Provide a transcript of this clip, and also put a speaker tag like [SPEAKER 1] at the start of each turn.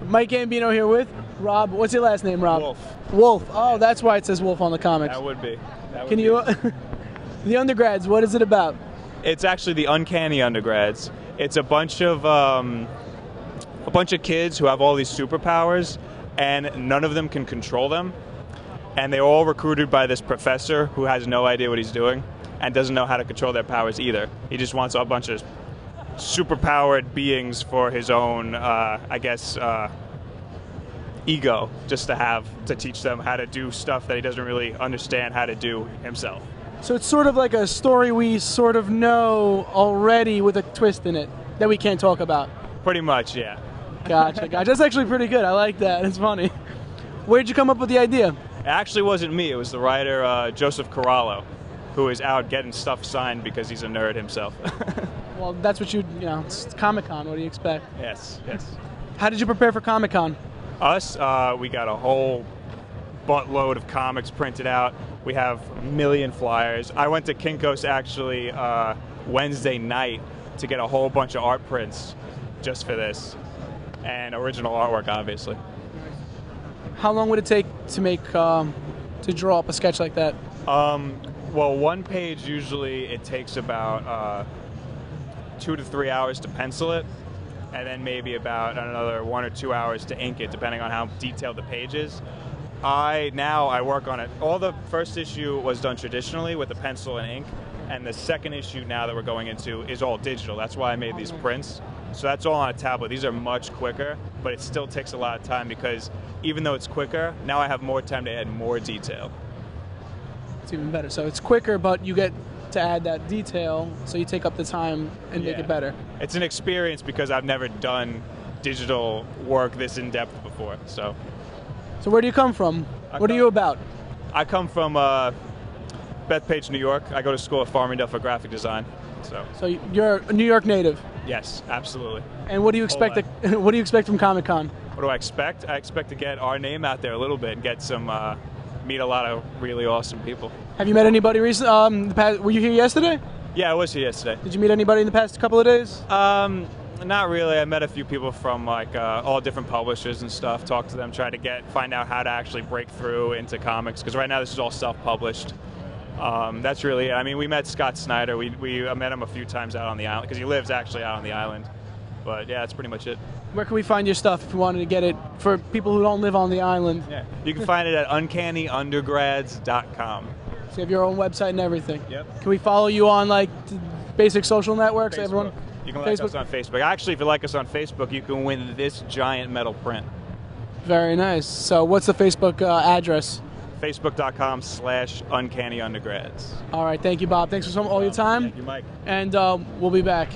[SPEAKER 1] Mike Gambino here with Rob. What's your last name, Rob?
[SPEAKER 2] Wolf.
[SPEAKER 1] Wolf. Oh, that's why it says Wolf on the comics.
[SPEAKER 2] That would be.
[SPEAKER 1] Can you? The Undergrads. What is it about?
[SPEAKER 2] It's actually the Uncanny Undergrads. It's a bunch of kids who have all these superpowers, and none of them can control them. And they're all recruited by this professor who has no idea what he's doing and doesn't know how to control their powers either. He just wants a bunch of superpowered beings for his own, ego, just to teach them how to do stuff that he doesn't really understand how to do himself.
[SPEAKER 1] So it's sort of like a story we sort of know already with a twist in it that we can't talk about.
[SPEAKER 2] Pretty much, yeah.
[SPEAKER 1] Gotcha. That's actually pretty good. I like that. It's funny. Where'd you come up with the idea?
[SPEAKER 2] It actually wasn't me. It was the writer Joseph Corallo, who is out getting stuff signed because he's a nerd himself.
[SPEAKER 1] Well, that's what it's Comic-Con. What do you expect?
[SPEAKER 2] Yes, yes.
[SPEAKER 1] How did you prepare for Comic-Con?
[SPEAKER 2] Us, we got a whole buttload of comics printed out. We have a million flyers. I went to Kinko's actually Wednesday night to get a whole bunch of art prints just for this, and original artwork, obviously.
[SPEAKER 1] How long would it take to make to draw up a sketch like that?
[SPEAKER 2] Well, one page usually it takes about 2 to 3 hours to pencil it, and then maybe about another 1 or 2 hours to ink it, depending on how detailed the page is. I work on it. All the first issue was done traditionally with the pencil and ink, and the second issue now that we're going into is all digital. That's why I made these prints. So that's all on a tablet. These are much quicker, but it still takes a lot of time because even though it's quicker, now I have more time to add more detail.
[SPEAKER 1] It's even better. So it's quicker, but you get to add that detail, so you take up the time and make it better.
[SPEAKER 2] It's an experience because I've never done digital work this in-depth before. So
[SPEAKER 1] where do you come from? What are you about?
[SPEAKER 2] I come from Bethpage, New York. I go to school at Farmingdale for graphic design.
[SPEAKER 1] So you're a New York native?
[SPEAKER 2] Yes, absolutely.
[SPEAKER 1] And what do you expect? What do you expect from Comic-Con?
[SPEAKER 2] What do I expect? I expect to get our name out there a little bit and get some meet a lot of really awesome people.
[SPEAKER 1] Have you met anybody recently? Were you here yesterday?
[SPEAKER 2] Yeah, I was here yesterday.
[SPEAKER 1] Did you meet anybody in the past couple of days?
[SPEAKER 2] Not really. I met a few people from all different publishers and stuff. Talked to them, tried to find out how to actually break through into comics, because right now this is all self-published. That's really it. I mean, we met Scott Snyder. We met him a few times out on the island, because he lives actually out on the island. But yeah, that's pretty much it.
[SPEAKER 1] Where can we find your stuff if we wanted to get it for people who don't live on the island?
[SPEAKER 2] Yeah, you can find it at uncannyundergrads.com.
[SPEAKER 1] So you have your own website and everything.
[SPEAKER 2] Yep.
[SPEAKER 1] Can we follow you on basic social networks?
[SPEAKER 2] Facebook.
[SPEAKER 1] Everyone.
[SPEAKER 2] You can like us on Facebook. Actually, if you like us on Facebook, you can win this giant metal print.
[SPEAKER 1] Very nice. So what's the Facebook address?
[SPEAKER 2] Facebook.com/UncannyUndergrads.
[SPEAKER 1] All right. Thank you, Bob. Thanks for all your time.
[SPEAKER 2] Thank you, Mike.
[SPEAKER 1] And we'll be back.